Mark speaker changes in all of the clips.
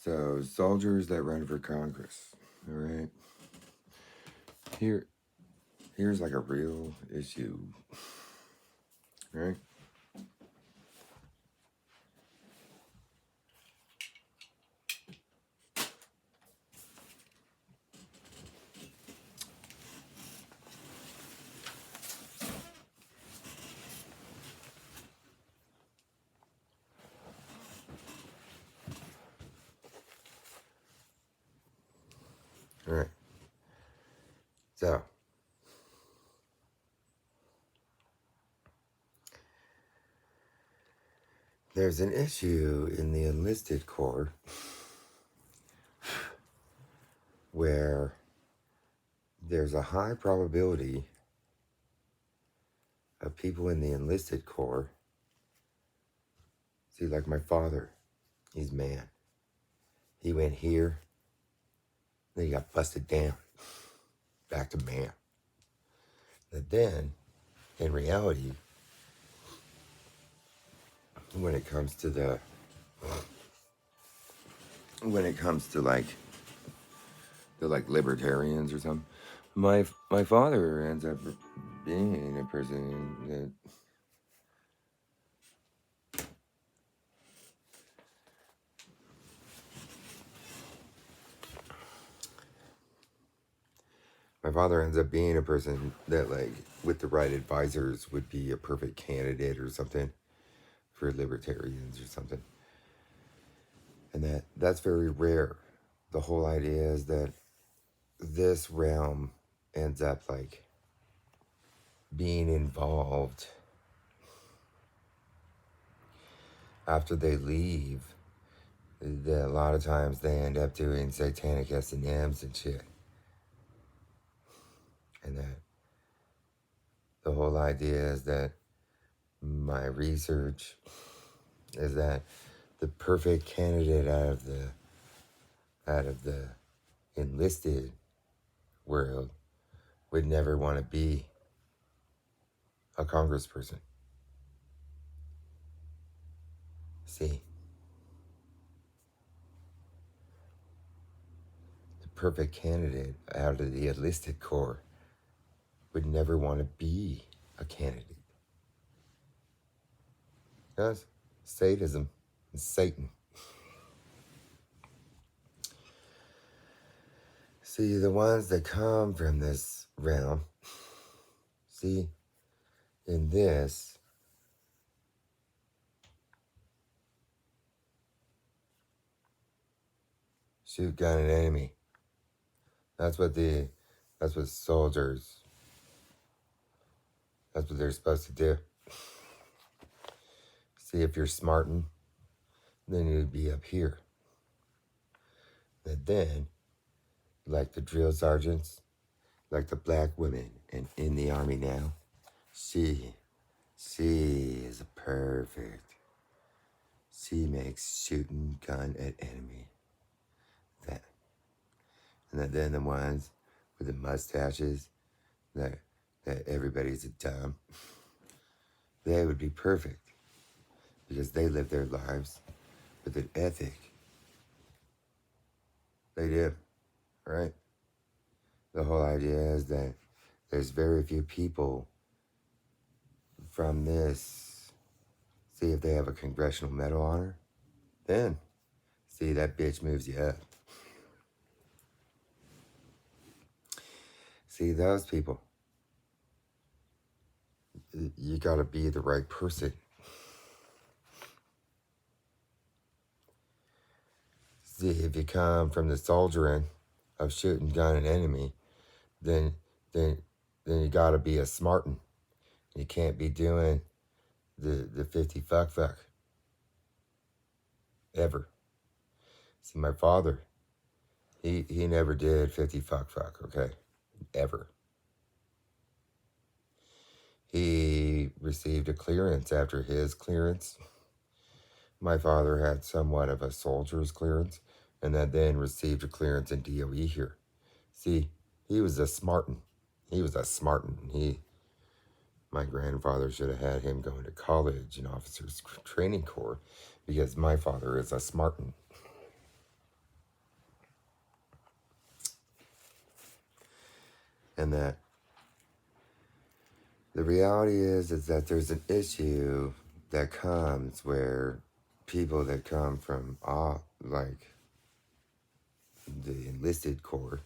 Speaker 1: So, soldiers that run for Congress, all right? Here's like a real issue, right? All right. So, there's an issue in the enlisted corps where there's a high probability of people in the enlisted corps. See, like my father, he's man. He went here, then he got busted down, back to man. But then, in reality, when it comes to like the like libertarians or something, my father ends up being a person that like with the right advisors would be a perfect candidate or something for libertarians or something. And that's very rare. The whole idea is that this realm ends up like being involved after they leave. A lot of times they end up doing Satanic SMMs and shit. And that the whole idea is that my research is that the perfect candidate out of the enlisted world would never want to be a congressperson. See, the perfect candidate out of the enlisted corps would never want to be a candidate. That's sadism and Satan. See, the ones that come from this realm, see, in this, shoot gun an enemy. That's what soldiers, that's what they're supposed to do. See, if you're smarting, then you'd be up here. And then, like the drill sergeants, like the black women in the army now, she is perfect. She makes shooting gun at enemy. That. And then the ones with the mustaches that everybody's a dumb, they would be perfect because they live their lives with an ethic. They do, right? The whole idea is that there's very few people from this. See if they have a congressional medal on her, then see that bitch moves you up. See those people. You gotta be the right person. See, if you come from the soldiering of shooting gun an enemy, then you gotta be a smartin'. You can't be doing the 50 fuck. Ever. See, my father, he never did 50 fuck, okay? Ever. He received a clearance after his clearance. My father had somewhat of a soldier's clearance, and then received a clearance in DOE here. See, he was a smartin'. My grandfather should have had him going to college in officers training corps because my father is a smartin'. And that the reality is that there's an issue that comes where people that come from all, like the enlisted corps,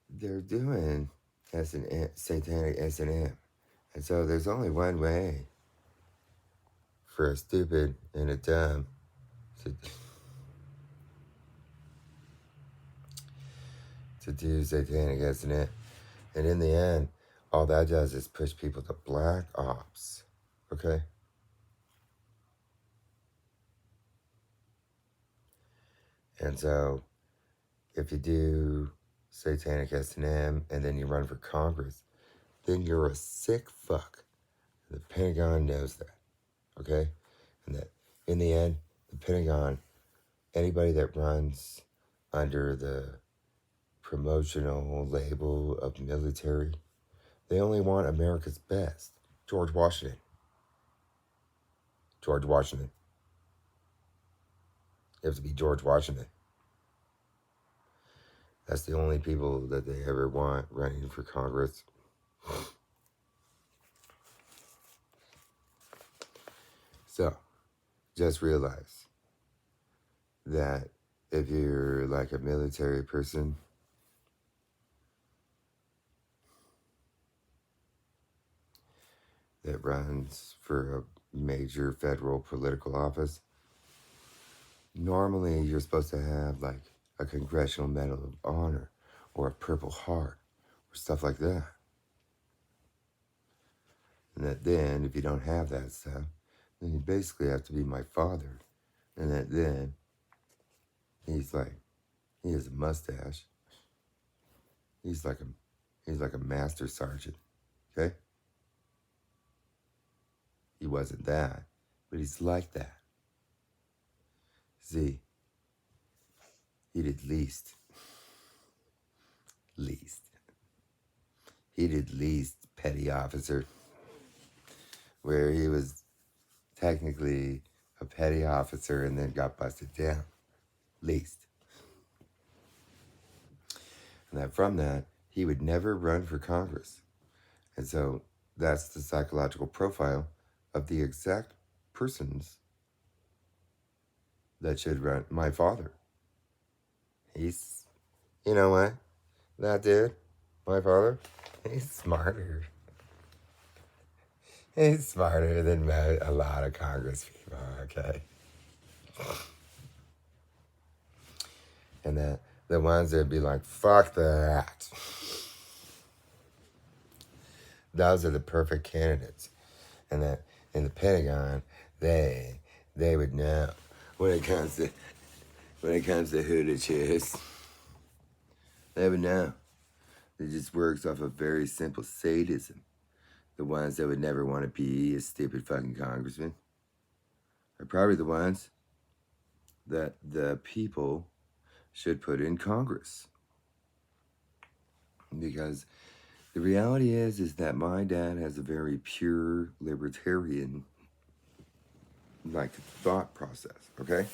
Speaker 1: they're doing satanic SMM. And so there's only one way for a stupid and a dumb to do satanic SMM. And in the end, all that does is push people to black ops. Okay? And so if you do satanic S&M and then you run for Congress, then you're a sick fuck. The Pentagon knows that. Okay? And that in the end, the Pentagon, anybody that runs under the promotional label of military, they only want America's best. George Washington. George Washington. It has to be George Washington. That's the only people that they ever want running for Congress. So, just realize that if you're like a military person, that runs for a major federal political office, normally you're supposed to have like a Congressional Medal of Honor or a Purple Heart or stuff like that. And that then, if you don't have that stuff, then you basically have to be my father. And that then, he's like, he has a mustache. He's like a master sergeant, okay? He wasn't that, but he's like that. See, he did least. He did least petty officer, where he was technically a petty officer and then got busted down. Least. And that from that, he would never run for Congress. And so that's the psychological profile of the exact persons that should run. My father. He's, you know what? That dude, my father, he's smarter. He's smarter than a lot of Congress people, okay? And the ones that'd be like, fuck that. Those are the perfect candidates. And that in the Pentagon, they would know when it comes to who to choose. They would know. It just works off of very simple sadism. The ones that would never want to be a stupid fucking congressman are probably the ones that the people should put in Congress. Because the reality is that my dad has a very pure libertarian like thought process, okay?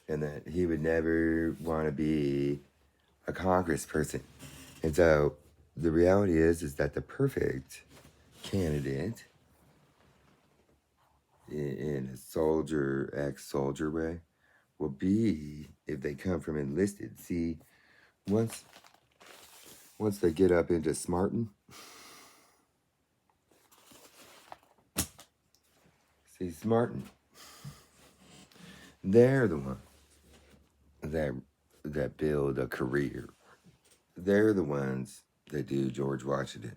Speaker 1: And that he would never want to be a congressperson. And so the reality is that the perfect candidate in a soldier, ex-soldier way will be if they come from enlisted. See, once they get up into smarting, they're the ones that build a career. They're the ones that do George Washington.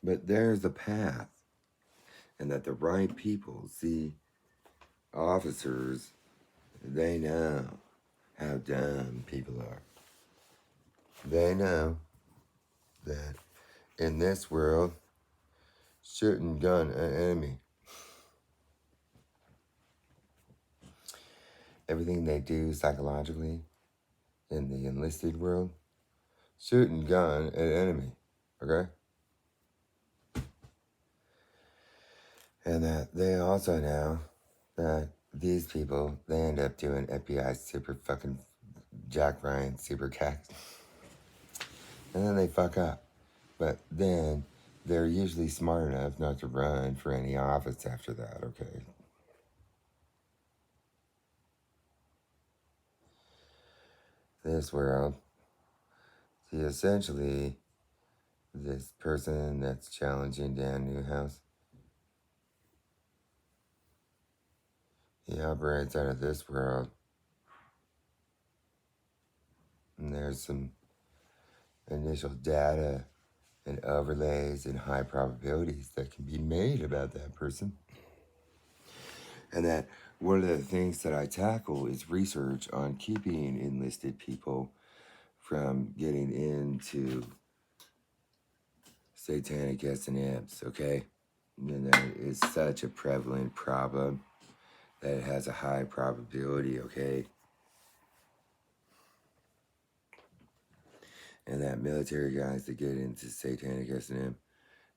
Speaker 1: But there's a path, and that the right people, see, officers, they know how dumb people are. They know that in this world, shoot and gun an enemy. Everything they do psychologically in the enlisted world, shoot and gun an enemy, okay? And that they also know that these people, they end up doing FBI super fucking Jack Ryan super cack. And then they fuck up. But then they're usually smart enough not to run for any office after that, okay? This world, see, essentially, this person that's challenging Dan Newhouse, he operates out of this world. And there's some initial data and overlays and high probabilities that can be made about that person. And that one of the things that I tackle is research on keeping enlisted people from getting into Satanic SMMs, okay? And that is such a prevalent problem that it has a high probability, okay? And that military guys that get into Satanic SMM,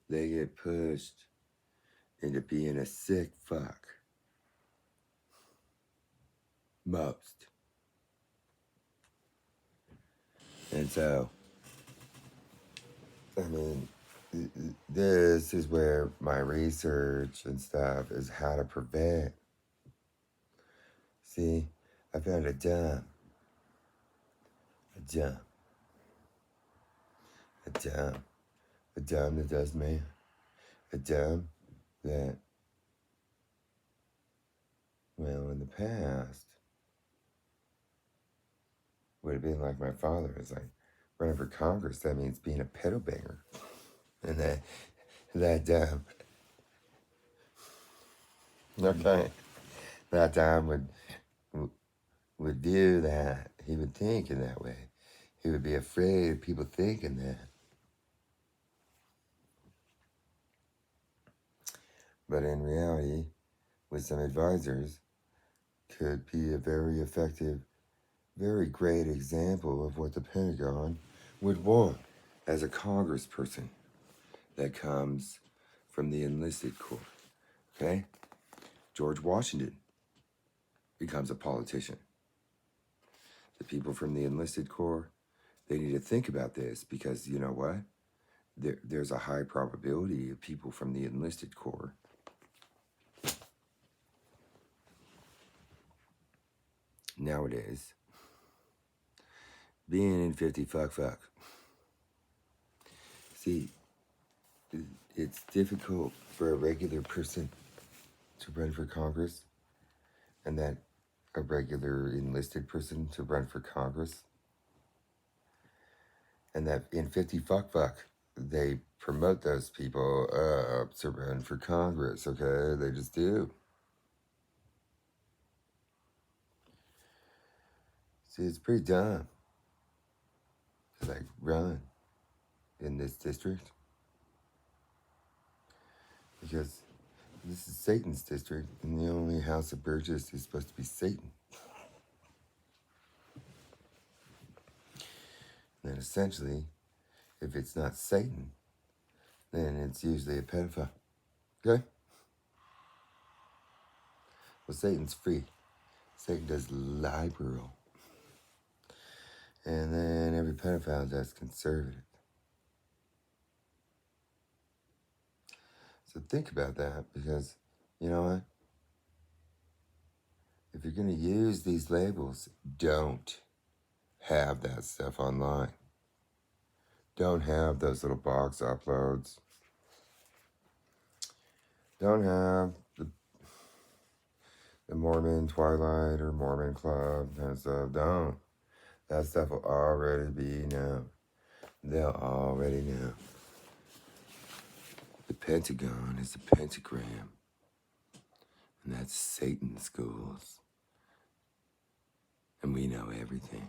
Speaker 1: they get pushed into being a sick fuck. Most. And so, I mean, this is where my research and stuff is how to prevent. See, I found a dumb that does man, a dumb that, well, in the past, would have been like my father. It's like, running for Congress, that means being a pedo banger. And that dumb, okay, that dumb would view that. He would think in that way. He would be afraid of people thinking that. But in reality, with some advisors, could be a very effective, very great example of what the Pentagon would want as a congressperson that comes from the enlisted corps. Okay? George Washington becomes a politician. The people from the enlisted corps, they need to think about this because you know what? There's a high probability of people from the enlisted corps nowadays being in 50 fuck. See, it's difficult for a regular person to run for Congress and that a regular enlisted person to run for Congress. And that in 50 fuck, they promote those people up to run for Congress, okay? They just do. See, it's pretty dumb to like run in this district because this is Satan's district and the only house of Burgess is supposed to be Satan. And then essentially, if it's not Satan, then it's usually a pedophile. Okay? Well, Satan's free. Satan does liberal. And then every pedophile does conservative. So think about that because, you know what? If you're going to use these labels, don't have that stuff online. Don't have those little box uploads. Don't have the Mormon Twilight or Mormon Club kind of stuff. Don't. That stuff will already be known. They'll already know. The Pentagon is a pentagram. And that's Satan's schools. And we know everything.